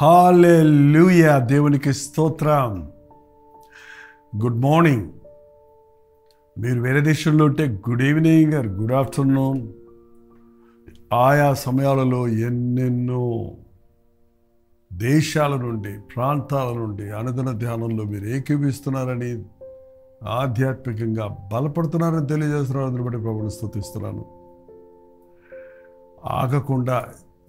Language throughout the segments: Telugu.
హల్లెలూయా, దేవునికి స్తోత్రం. Good morning. మీరు వేరే దేశంలో ఉంటే good evening or good afternoon. ఆయా సమయాలలో ఎన్నెన్నో దేశాల నుండి, ప్రాంతాల నుండి అనుదిన ధ్యానంలో మీరు ఏకీవిస్తున్నారని, ఆధ్యాత్మికంగా బలపడుతున్నారని తెలియజేస్తున్నారు. అందుని బట్టి ప్రభువుని స్తుతిస్తున్నాను. ఆగకుండా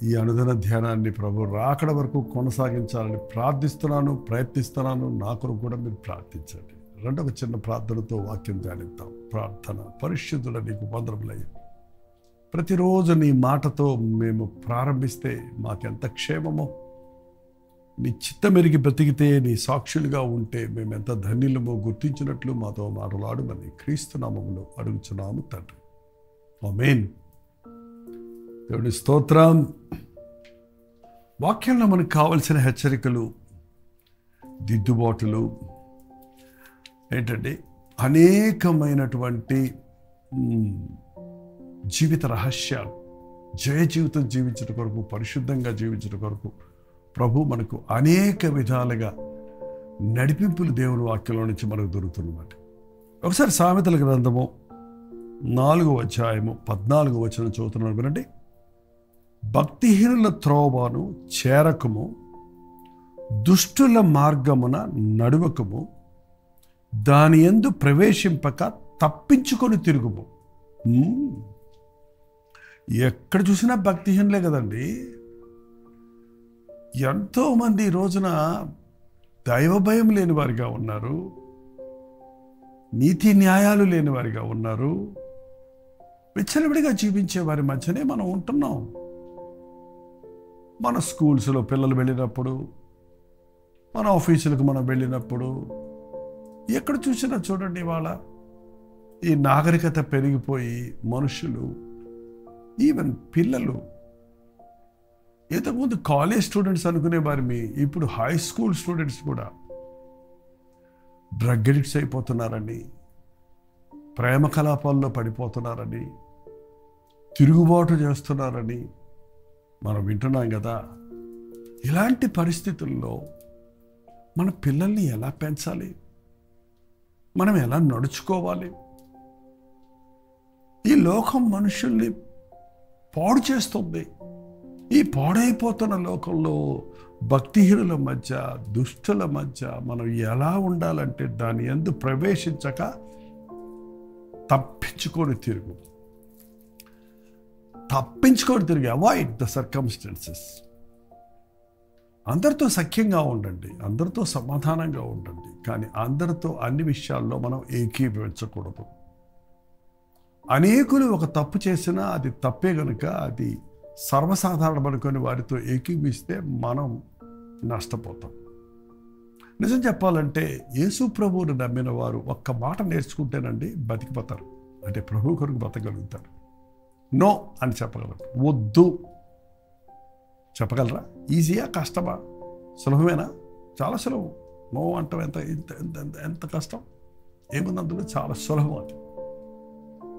ఈ అనుదిన ధ్యానాన్ని ప్రభు రాకడ వరకు కొనసాగించాలని ప్రార్థిస్తున్నాను, ప్రయత్నిస్తున్నాను. నా కొరకు కూడా మీరు ప్రార్థించండి. రెండవ చిన్న ప్రార్థనతో వాక్యం ధ్యానిద్దాం. ప్రార్థన. పరిశుద్ధుల నీకు వందనములయ్యా, ప్రతిరోజు నీ మాటతో మేము ప్రారంభిస్తే మాకెంత క్షేమమో, నీ చిత్తమెరిగి బ్రతికితే, నీ సాక్షులుగా ఉంటే మేము ఎంత ధన్యులమో గుర్తించినట్లు మాతో మాట్లాడమని క్రీస్తు నామములో అడుగుచున్నాము తండ్రి. ఆమేన్. దేవుని స్తోత్రం. వాక్యంలో మనకు కావలసిన హెచ్చరికలు, దిద్దుబాటులు ఏంటంటే అనేకమైనటువంటి జీవిత రహస్యాలు. జయ జీవితం జీవించడం కొరకు, పరిశుద్ధంగా జీవించడం కొరకు ప్రభు మనకు అనేక విధాలుగా నడిపింపులు దేవుని వాక్యంలో నుంచి మనకు దొరుకుతున్నమాట. ఒకసారి సామెతల గ్రంథము 4వ అధ్యాయము 14వ వచనం చదువుతున్నాను వినండి. భక్తిహీనుల త్రోవను చేరకము, దుష్టుల మార్గమున నడువకము, దాని యందు ప్రవేశింపక తప్పించుకొని తిరుగుము. ఎక్కడ చూసినా భక్తిహీనులే కదండి. ఎంతోమంది ఈ రోజున దైవ భయం లేని వారిగా ఉన్నారు, నీతి న్యాయాలు లేని వారిగా ఉన్నారు. విచ్చలవిడిగా జీవించే వారి మధ్యనే మనం ఉంటున్నాం. మన స్కూల్స్లో పిల్లలు వెళ్ళినప్పుడు, మన ఆఫీసులకు మనం వెళ్ళినప్పుడు, ఎక్కడ చూసినా చూడండి, ఇవాళ ఈ నాగరికత పెరిగిపోయి మనుషులు, ఈవెన్ పిల్లలు, ఇంతకుముందు కాలేజ్ స్టూడెంట్స్ అనుకునే వారిని ఇప్పుడు హై స్కూల్ స్టూడెంట్స్ కూడా డ్రగ్ అడిక్ట్స్ అయిపోతున్నారని, ప్రేమ కలాపాల్లో పడిపోతున్నారని, తిరుగుబాటు చేస్తున్నారని మనం వింటున్నాం కదా. ఇలాంటి పరిస్థితుల్లో మన పిల్లల్ని ఎలా పెంచాలి, మనం ఎలా నడుచుకోవాలి? ఈ లోకం మనుషుల్ని పాడు చేస్తుంది. ఈ పాడైపోతున్న లోకంలో భక్తిహీనుల మధ్య, దుష్టుల మధ్య మనం ఎలా ఉండాలంటే దాని యందు ప్రవేశించక తప్పించుకొని తిరుగు. Avoid the circumstances. అందరితో సఖ్యంగా ఉండండి, అందరితో సమాధానంగా ఉండండి, కానీ అందరితో అన్ని విషయాల్లో మనం ఏకీభవించకూడదు. అనేకులు ఒక తప్పు చేసినా అది తప్పే కనుక అది సర్వసాధారణం అనుకొని వారితో ఏకీభవిస్తే మనం నష్టపోతాం. నిజం చెప్పాలంటే యేసు ప్రభువుని నమ్మిన వారు ఒక్క మాట నేర్చుకుంటేనండి బతికిపోతారు. అంటే ప్రభు కొరకు బతకగలుగుతారు. నో అని చెప్పగలరు, వద్దు చెప్పగలరా? ఈజీయా, కష్టమా? సులభమేనా? చాలా సులభం. నో అంటాం ఎంత ఎంత కష్టం ఏముంది అందులో? చాలా సులభం అది.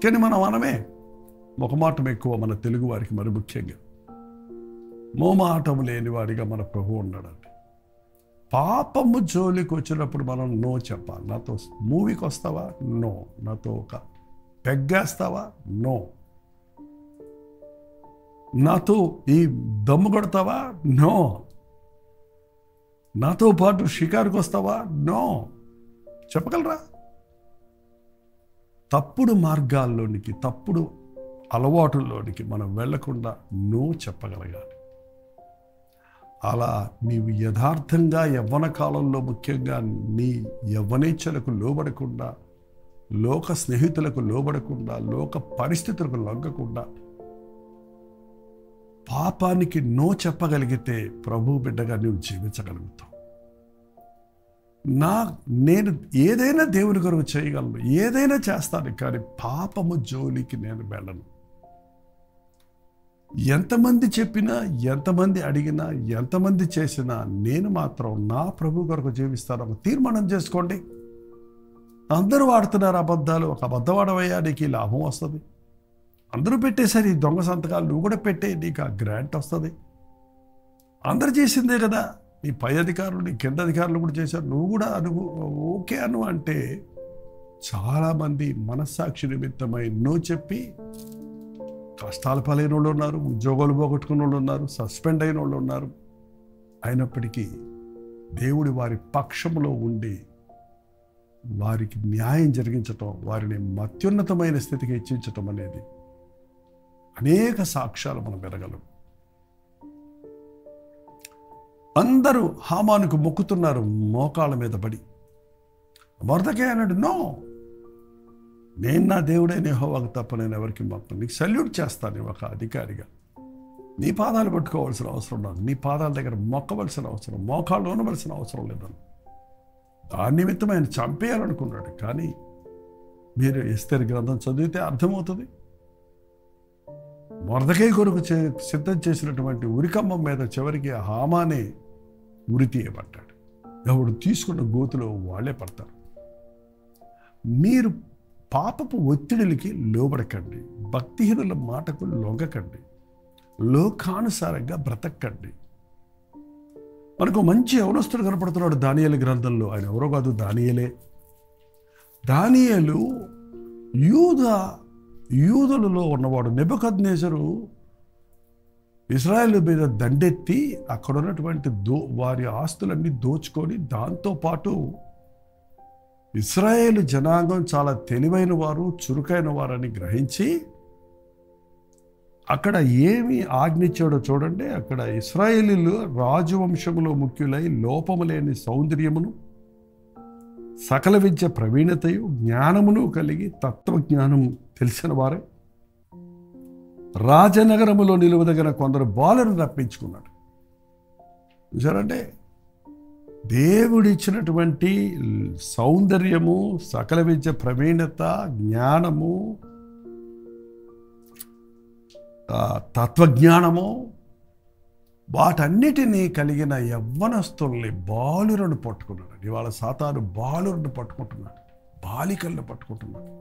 కానీ మనమే మొహమాటం ఎక్కువ మన తెలుగు వారికి. మరి ముఖ్యంగా మోమాటం లేని వాడిగా మన ప్రభు ఉన్నాడండి. పాపము జోలికి వచ్చినప్పుడు మనం నో చెప్పాలి. నాతో మూవీకి వస్తావా? నో. నాతో ఒక పెగ్గేస్తావా? నో. నాతో ఈ దమ్ము కొడతావా? నో. నాతో పాటు షికారుకు వస్తావా? నో. చెప్పగలరా? తప్పుడు మార్గాల్లోనికి, తప్పుడు అలవాటుల్లోనికి మనం వెళ్లకుండా నో చెప్పగలగాలి. అలా నీవు యథార్థంగా యవ్వన కాలంలో ముఖ్యంగా నీ యవ్వనేచ్ఛలకు లోబడకుండా, లోక స్నేహితులకు లోబడకుండా, లోక పరిస్థితులకు లొంగకుండా పాపానికి నో చెప్పగలిగితే ప్రభు బిడ్డగా నువ్వు జీవించగలుగుతావు. నేను ఏదైనా దేవుని కొరకు చేయగలను, ఏదైనా చేస్తాను, కానీ పాపము జోలికి నేను వెళ్ళను. ఎంతమంది చెప్పినా, ఎంతమంది అడిగినా, ఎంతమంది చేసినా నేను మాత్రం నా ప్రభు కొరకు జీవిస్తాను. ఒక తీర్మానం చేసుకోండి. అందరూ వాడుతున్నారు అబద్ధాలు. ఒక అబద్ధవాడవయ్యా, నీకు ఈ లాభం వస్తుంది. అందరూ పెట్టేశారు ఈ దొంగ సంతకాలు, నువ్వు కూడా పెట్టే, నీకు ఆ గ్రాంట్ వస్తుంది. అందరు చేసిందే కదా. నీ పై అధికారులు, నీ కింద అధికారులు కూడా చేశారు, నువ్వు కూడా ఓకే అను అంటే చాలామంది మనస్సాక్షి నిమిత్తమై నో చెప్పి కష్టాల పాలైన వాళ్ళు ఉన్నారు, ఉద్యోగాలు పోగొట్టుకున్న వాళ్ళు ఉన్నారు, సస్పెండ్ అయిన వాళ్ళు ఉన్నారు. అయినప్పటికీ దేవుడి వారి పక్షంలో ఉండి వారికి న్యాయం జరిగించటం, వారిని అత్యున్నతమైన స్థితికి హెచ్చించటం అనేది అనేక సాక్ష్యాలు మనం వినగలం. అందరూ హామానుకు మొక్కుతున్నారు మోకాళ్ళ మీద పడి. మొర్దెకై అన్నాడు, నో, నేను నా దేవుడైన యెహోవాకు తప్ప నేను ఎవరికి మొక్కను, నీకు సల్యూట్ చేస్తాను ఒక అధికారిగా. నీ పాదాలు పట్టుకోవాల్సిన అవసరం నాకు, నీ పాదాల దగ్గర మొక్కవలసిన అవసరం, మోకాళ్ళు ఉండవలసిన అవసరం లేదని. దాని నిమిత్తం ఆయన చంపేయాలనుకున్నాడు. కానీ మీరు ఎస్తేరు గ్రంథం చదివితే అర్థమవుతుంది. మొర్దెకై కొరకు సిద్ధం చేసినటువంటి ఉరికమ్మం మీద చివరికి హామానే ఉరి తీయబడ్డాడు. ఎవడు తీసుకున్న గోతులో వాళ్ళే పడతారు. మీరు పాపపు ఒత్తిడిలకి లోబడకండి, భక్తిహీనుల మాటకు లొంగకండి, లోకానుసారంగా బ్రతకండి. మనకు మంచి యవనస్తుడు కనపడుతున్నాడు దానియేలు గ్రంథంలో. ఆయన ఎవరో కాదు, దానియేలే. దానియేలు యూదులలో ఉన్నవాడు. నెబుకద్నెజరు ఇశ్రాయేలు మీద దండెత్తి అక్కడ ఉన్నటువంటి వారి ఆస్తులన్నీ దోచుకొని, దాంతోపాటు ఇశ్రాయేలు జనాంగం చాలా తెలివైన వారు, చురుకైన వారని గ్రహించి అక్కడ ఏమి ఆజ్ఞించాడో చూడండి. అక్కడ ఇశ్రాయేలీలు రాజవంశములో ముఖ్యులై లోపము లేని సౌందర్యమును, సకల విద్య ప్రవీణతయు, జ్ఞానమును కలిగి తత్వజ్ఞానము తెలిసిన వారే రాజనగరములో నిలువదగిన కొందరు బాలులను రప్పించుకున్నాడు. చూసారంటే దేవుడిచ్చినటువంటి సౌందర్యము, సకల విద్య ప్రవీణత, జ్ఞానము, తత్వజ్ఞానము, వాటన్నిటినీ కలిగిన యవ్వనస్తుల్ని బాలులను పట్టుకున్నాడు. ఇవాళ సాతాను బాలులను పట్టుకుంటున్నాడు, బాలికలను పట్టుకుంటున్నాడు.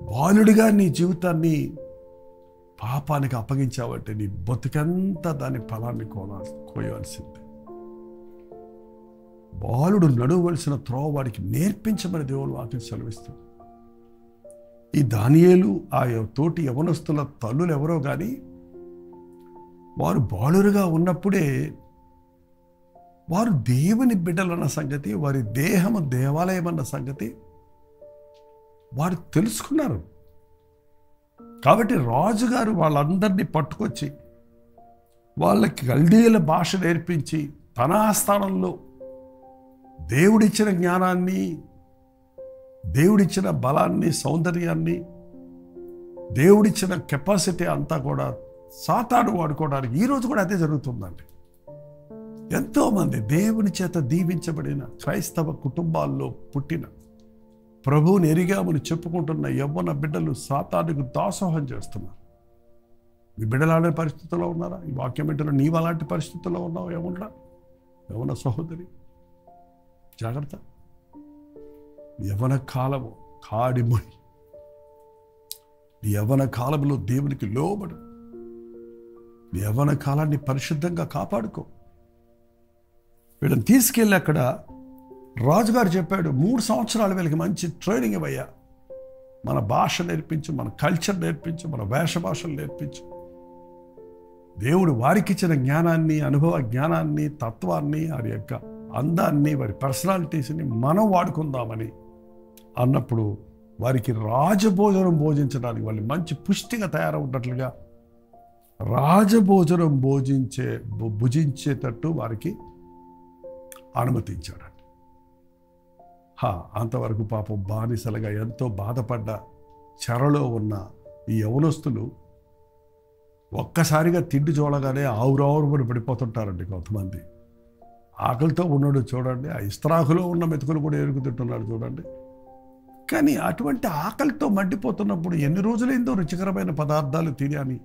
బాలుడిగా నీ జీవితాన్ని పాపానికి అప్పగించావంటే నీ బతుకంతా దాని ఫలాన్ని కోయాల్సిందే. బాలుడు నడవలసిన త్రోవ వాడికి నేర్పించమని దేవుడు వాక్యం సెలవిస్తుంది. ఈ దానియేలు ఆ తోటి యవనస్తుల తల్లులు ఎవరో కానీ వారు బాలురుగా ఉన్నప్పుడే వారు దేవుని బిడ్డలన్న సంగతి, వారి దేహము దేవాలయం అన్న సంగతి వారు తెలుసుకున్నారు. కాబట్టి రాజుగారు వాళ్ళందరినీ పట్టుకొచ్చి వాళ్ళకి కల్దీయుల భాష నేర్పించి తన ఆస్థానంలో దేవుడిచ్చిన జ్ఞానాన్ని, దేవుడిచ్చిన బలాన్ని, సౌందర్యాన్ని, దేవుడిచ్చిన కెపాసిటీ అంతా కూడా సాతాను వాడుకోవడానికి ఈరోజు కూడా అదే జరుగుతుందండి. ఎంతోమంది దేవుని చేత దీవించబడిన క్రైస్తవ కుటుంబాల్లో పుట్టిన ప్రభువుని ఎరిగామని చెప్పుకుంటున్న యవ్వన బిడ్డలు సాతానుకు దాసోహం చేస్తున్నారు. మీ బిడ్డలు అలాంటి పరిస్థితుల్లో ఉన్నారా? ఈ వాక్యం బిడ్డలు నీవు అలాంటి పరిస్థితుల్లో ఉన్నావు ఏమన్నా? యవ్వన సహోదరి జాగ్రత్త. యవ్వన కాలము కాడిమొయి, యవ్వన కాలంలో దేవునికి లోబడు. యవ్వన కాలాన్ని పరిశుద్ధంగా కాపాడుకో. వీళ్ళని తీసుకెళ్ళి అక్కడ రాజుగారు చెప్పాడు, 3 సంవత్సరాలు వీళ్ళకి మంచి ట్రైనింగ్ ఇవ్వయ్యా, మన భాష నేర్పించు, మన కల్చర్ నేర్పించు, మన వేష భాషలు నేర్పించు. దేవుడు వారికి ఇచ్చిన జ్ఞానాన్ని, అనుభవ జ్ఞానాన్ని, తత్వాన్ని, వారి యొక్క అందాన్ని, వారి పర్సనాలిటీస్ని మనం వాడుకుందామని అన్నప్పుడు వారికి రాజభోజనం భోజించడానికి, వాళ్ళు మంచి పుష్టిగా తయారవున్నట్లుగా రాజభోజనం భుజించేటట్టు వారికి అనుమతించాడు. అంతవరకు పాపం బానిసలుగా ఎంతో బాధపడ్డ చెరలో ఉన్న ఈ యవనస్తులు ఒక్కసారిగా తిండి చూడగానే ఆవురావురు పడిపోతుంటారండి. కొంతమంది ఆకలితో ఉన్నాడు చూడండి, ఆ ఇస్త్రాకులో ఉన్న మెతుకులు కూడా ఎరుగు తింటున్నాడు చూడండి. కానీ అటువంటి ఆకలితో మండిపోతున్నప్పుడు ఎన్ని రోజులైందో రుచికరమైన పదార్థాలు తినాలి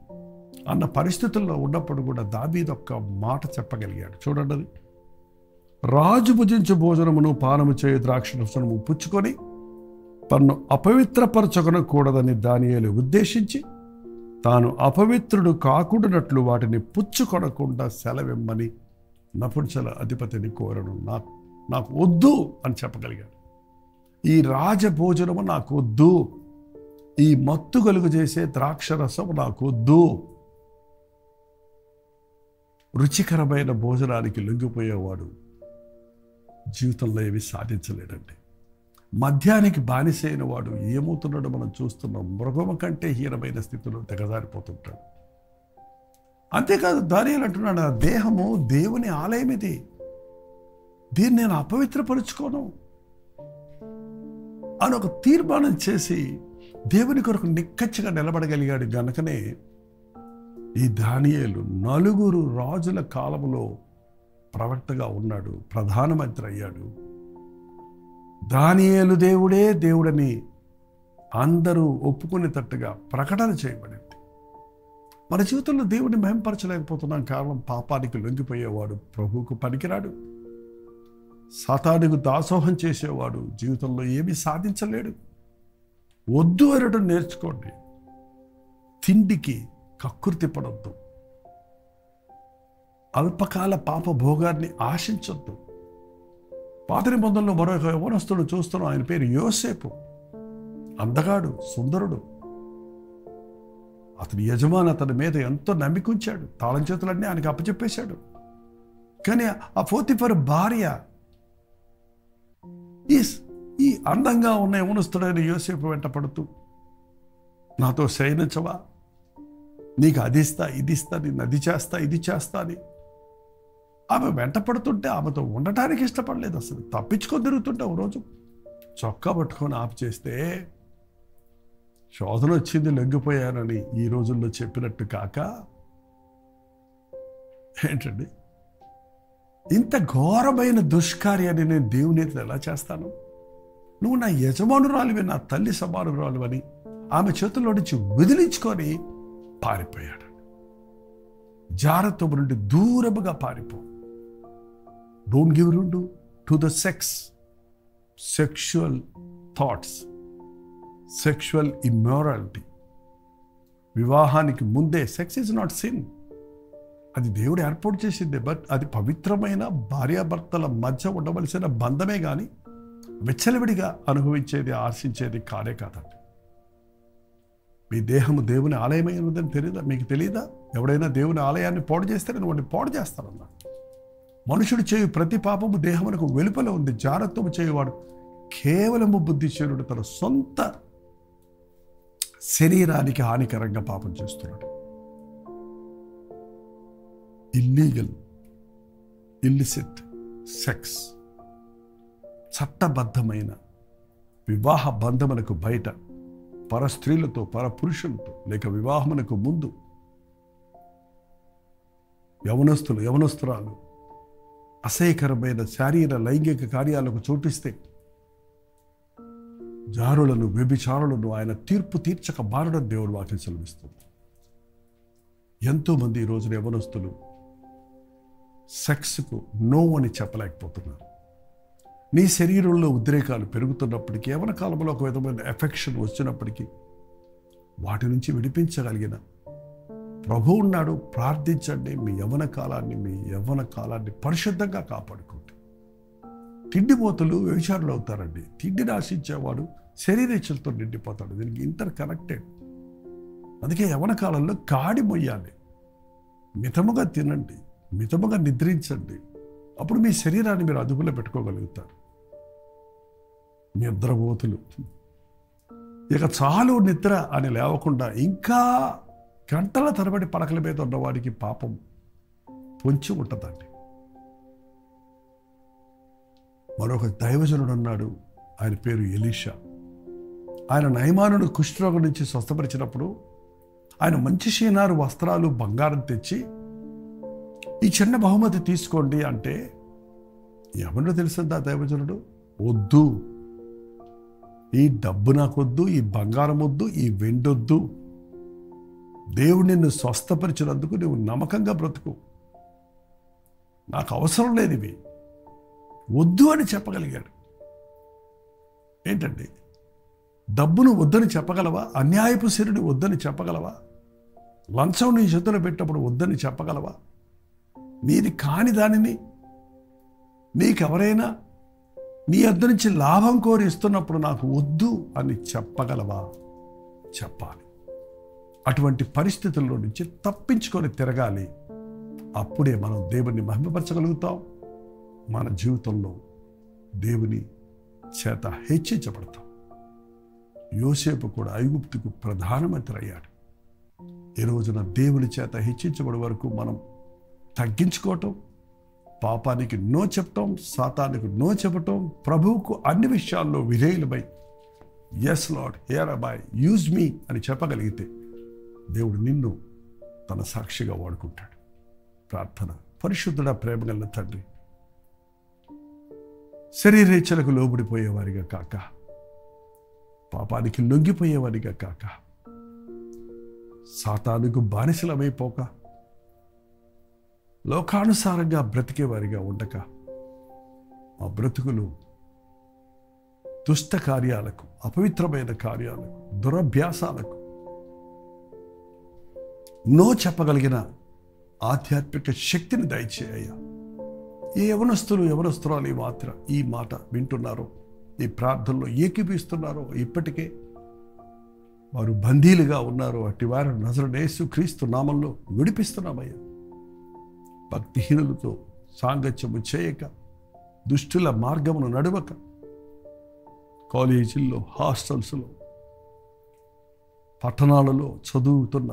అన్న పరిస్థితుల్లో ఉన్నప్పుడు కూడా దావీదు ఒక్క మాట చెప్పగలిగాడు. చూడండి, అది రాజు భుజించు భోజనమును పానము చేయు ద్రాక్షరసము పుచ్చుకొని తన్ను అపవిత్రపరచకూడదని దానియేలు ఉద్దేశించి తాను అపవిత్రుడు కాకుండానట్లు వాటిని పుచ్చుకొనకుండా సెలవిమ్మని నపుంసకుల అధిపతిని కోరను, నాకు వద్దు అని చెప్పగలిగాడు. ఈ రాజభోజనము నాకు వద్దు, ఈ మత్తు కలుగు చేసే ద్రాక్షరసం నాకు వద్దు. రుచికరమైన భోజనానికి లొంగిపోయేవాడు జీవితంలో ఏమి సాధించలేడండి. మద్యానికి బానిసైన వాడు ఏమవుతున్నాడో మనం చూస్తున్నాం. మృగము కంటే హీనమైన స్థితిలో దిగజారిపోతుంటాడు. అంతేకాదు, దానియేలు అంటున్నాడు, నా దేహము దేవుని ఆలయం, ఇది, దీన్ని నేను అపవిత్రపరుచుకోను అని ఒక తీర్మానం చేసి దేవుని కొరకు నిక్కచ్చిగా నిలబడగలిగాడు. గనుకనే ఈ దానియేలు 4 రాజుల కాలంలో ప్రవక్తగా ఉన్నాడు, ప్రధానమంత్రి అయ్యాడు. దానియేలు దేవుడే దేవుడని అందరూ ఒప్పుకునేటట్టుగా ప్రకటన చేయబడింది. మన జీవితంలో దేవుడిని మహింపరచలేకపోతున్నాం. కారణం పాపానికి లొంగిపోయేవాడు ప్రభువుకు పనికిరాడు. సాతానుకు దాసోహం చేసేవాడు జీవితంలో ఏమీ సాధించలేడు. వద్దు అనడం నేర్చుకోండి. తిండికి కక్కుర్తి పడొద్దు. అల్పకాల పాప భోగాన్ని ఆశించొద్దు. పాత నిబంధనలో మరొక యవ్వనస్తుడు చూస్తున్నాం. ఆయన పేరు యోసేపు. అందగాడు, సుందరుడు. అతని యజమాని అతని మీద ఎంతో నమ్మికుంచాడు. తాళం చేతులన్నీ ఆయనకి అప్పచెప్పేశాడు. కానీ ఆ పోతిఫరు భార్య ఈ అందంగా ఉన్న యవ్వనస్తుడైన యోసేపు వెంట పడుతూ, నాతో శయనించవా, నీకు అది ఇస్తా, ఇది ఇస్తా, నేను అది చేస్తా, ఇది చేస్తా అని ఆమె వెంట పడుతుంటే ఆమెతో ఉండటానికి ఇష్టపడలేదు. అసలు తప్పించుకొని తిరుగుతుంటే ఒక రోజు చొక్కా పట్టుకొని ఆపు చేస్తే, శోధన వచ్చింది లొంగిపోయానని ఈ రోజుల్లో చెప్పినట్టు కాక, ఏంటండి ఇంత ఘోరమైన దుష్కార్యాన్ని నేను దేవుని ఎలా చేస్తాను? నువ్వు నా యజమానురాలివి, నా తల్లి సమానురాలు అని ఆమె చేతుల్లో నుంచి వదిలించుకొని పారిపోయాడు. జాగ్రత్త నుండి దూరముగా పారిపో. Don't give room to the sexual thoughts, sexual immorality. వివాహానికి ముందే సెక్స్ ఈజ్ నాట్ సిన్, అది దేవుడు ఏర్పాటు చేసిందే. బట్ అది పవిత్రమైన భార్యాభర్తల మధ్య ఉండవలసిన బంధమే కానీ విచ్చలవిడిగా అనుభవించేది, ఆశించేది కానే కాదండి. మీ దేహము దేవుని ఆలయమైనదని తెలియదా? మీకు తెలియదా? ఎవడైనా దేవుని ఆలయాన్ని పాడు చేస్తే నేను వాడిని పాడు చేస్తానన్నాడు. మనుషుడు చేయు ప్రతి పాపము దేహమునకు వెలుపల ఉంది. జాగ్రత్తము చేయువాడు కేవలము బుద్ధిశీలుడు తన సొంత శరీరానికి హానికరంగా పాపం చేస్తున్నాడు. ఇల్లిసిట్ సెక్స్, చట్టబద్ధమైన వివాహ బంధమునకు బయట పర స్త్రీలతో, పర పురుషులతో, లేక వివాహమునకు ముందు యవనస్తురాలు అసహ్యకరమైన శారీర లైంగిక కార్యాలకు చోటిస్తే జారులను, వ్యభిచారులను ఆయన తీర్పు తీర్చక మారడం దేవుడు వాక్యం సెలవిస్తుంది. ఎంతోమంది ఈ రోజున యవనస్తులు సెక్స్కు నో అని చెప్పలేకపోతున్నారు. నీ శరీరంలో ఉద్రేకాలు పెరుగుతున్నప్పటికీ, యవన కాలంలో ఒక విధమైన ఎఫెక్షన్ వచ్చినప్పటికీ వాటి నుంచి విడిపించగలిగిన ప్రభువు ఉన్నాడు. ప్రార్థించండి. మీ యవ్వన కాలాన్ని పరిశుద్ధంగా కాపాడుకోండి. తిండిపోతులు వ్యభిచారులు అవుతారండి. తిండిని ఆశించేవాడు శరీరేచ్ఛలతో నిండిపోతాడు. దీనికి ఇంటర్ కనెక్టెడ్. అందుకే యవ్వన కాలంలో కాడి మొయ్యాలి. మితముగా తినండి, మితముగా నిద్రించండి. అప్పుడు మీ శరీరాన్ని మీరు అదుపులో పెట్టుకోగలుగుతారు. నిద్రపోతులు ఇక చాలు నిద్ర అని లేవకుండా ఇంకా గంటల తరబడి పడకల మీద ఉన్నవాడికి పాపం పొంచి ఉంటుందండి. మరొక దైవజనుడు ఉన్నాడు. ఆయన పేరు ఎలీషా. ఆయన నయమానును కుష్ఠరోగం నుంచి స్వస్థపరిచినప్పుడు ఆయన మంచి షీనారు వస్త్రాలు, బంగారం తెచ్చి ఈ చిన్న బహుమతి తీసుకోండి అంటే ఏమన్నా తెలిసిందా దైవజనుడు? వద్దు, ఈ డబ్బు నాకొద్దు, ఈ బంగారం వద్దు, ఈ వెండొద్దు. దేవుడు నిన్ను స్వస్థపరిచినందుకు నువ్వు నమ్మకంగా బ్రతుకు, నాకు అవసరం లేదు ఇవి, వద్దు అని చెప్పగలిగాడు. ఏంటండి, డబ్బును వద్దని చెప్పగలవా? అన్యాయపు సిరిని వద్దని చెప్పగలవా? లంచం నీ చేతులు పెట్టినప్పుడు వద్దని చెప్పగలవా? నీది కాని దానిని నీకెవరైనా నీ వద్ద నుంచి లాభం కోరి ఇస్తున్నప్పుడు నాకు వద్దు అని చెప్పగలవా? చెప్పాలి. అటువంటి పరిస్థితుల్లో నుంచి తప్పించుకొని తిరగాలి. అప్పుడే మనం దేవుని మహిమపరచగలుగుతాం. మన జీవితంలో దేవుని చేత హెచ్చించబడతాం. యోసేపు కూడా ఐగుప్తుకు ప్రధానమంత్రి అయ్యాడు. ఈ రోజున దేవుని చేత హెచ్చించబడే వరకు మనం తగ్గించుకోవటం, పాపానికి నో చెప్పటం, సాతానికి నో చెప్పటం, ప్రభువుకు అన్ని విషయాల్లో విధేయులమై yes lord here I use me అని చెప్పగలిగితే దేవుడు నిన్ను తన సాక్షిగా వాడుకుంటాడు. ప్రార్థన. పరిశుద్ధుడా, ప్రేమగల తండ్రి, శరీరేచ్ఛలకు లోబడిపోయేవారిగా కాక, పాపానికి లొంగిపోయేవారిగా కాక, సాతానుకు బానిసలమైపోక, లోకానుసారంగా బ్రతికేవారిగా ఉండక, మా బ్రతుకులు దుష్ట కార్యాలకు, అపవిత్రమైన కార్యాలకు, దురభ్యాసాలకు నో చెప్పగలిగిన ఆధ్యాత్మిక శక్తిని దయచేయ్యా. ఏ యవనస్తురాలు ఈ మాట వింటున్నారో, ఈ ప్రార్థనలో ఏకీపిస్తున్నారో, ఇప్పటికే వారు బందీలుగా ఉన్నారో, అట్టి వారు నజరేయుడైన యేసుక్రీస్తు నామంలో విడిపిస్తున్నామయ్యా. భక్తిహీనులతో సాంగత్యము చేయక, దుష్టుల మార్గమును నడవక, కాలేజీల్లో, హాస్టల్స్లో, పట్టణాలలో చదువుతున్న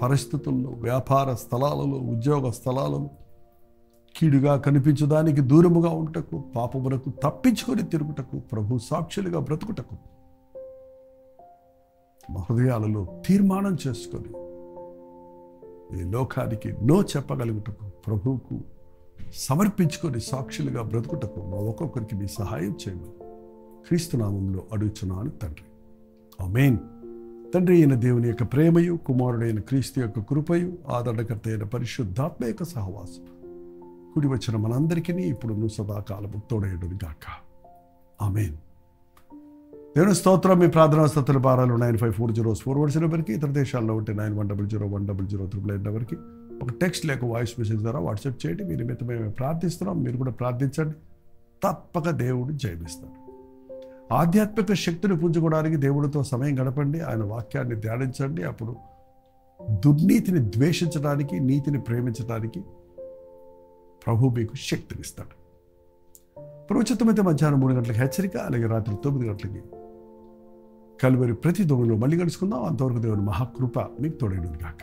పరిస్థితుల్లో, వ్యాపార స్థలాలలో, ఉద్యోగ స్థలాలలో కీడుగా కనిపించడానికి దూరముగా ఉంటకు, పాపమునకు తప్పించుకొని తిరుగుటకు, ప్రభు సాక్షులుగా బ్రతుకుటకు మా హృదయాలలో తీర్మానం చేసుకొని ఈ లోకానికి నో చెప్పగలుగుటకు, ప్రభువుకు సమర్పించుకొని సాక్షులుగా బ్రతుకుటకు మా ఒక్కొక్కరికి నీ సహాయం చేయమని క్రీస్తు నామంలో అడుగుచున్నాను తండ్రి. ఆమేన్. తండ్రి అయిన దేవుని యొక్క ప్రేమయు, కుమారుడైన క్రీస్తు యొక్క కృపయు, ఆదరణకర్త అయిన పరిశుద్ధాత్మ యొక్క సహవాసం కూడి వచ్చిన మనందరికీ ఇప్పుడు సదాకాలము తోడేయుడును గాక. ఆమేన్. దేవుని స్తోత్రం. మీ ప్రార్థనా స్తోత్ర భారాలు 954041 నెంబర్కి, ఇతర దేశాల్లో ఉంటే 91001008 నెంబర్కి ఒక టెక్స్ట్ లేక వాయిస్ మెసేజ్ ద్వారా వాట్సాప్ చేయండి. మీ నిమిత్తం మేము ప్రార్థిస్తున్నాం. మీరు కూడా ప్రార్థించండి. తప్పక దేవుడు జయమిస్తాడు. ఆధ్యాత్మిక శక్తిని పుంజుకోవడానికి దేవుడితో సమయం గడపండి. ఆయన వాక్యాన్ని ధ్యానించండి. అప్పుడు దుర్నీతిని ద్వేషించడానికి, నీతిని ప్రేమించడానికి ప్రభు మీకు శక్తినిస్తాడు. ప్రవచితమైతే మధ్యాహ్నం 3 గంటలకు హెచ్చరిక, అలాగే రాత్రి 9 గంటలకి కలువరి ప్రతి దొంగలో మళ్ళీ కలుసుకుందాం. అంతవరకు దేవుని మహాకృప మీకు తోడైనది కాక.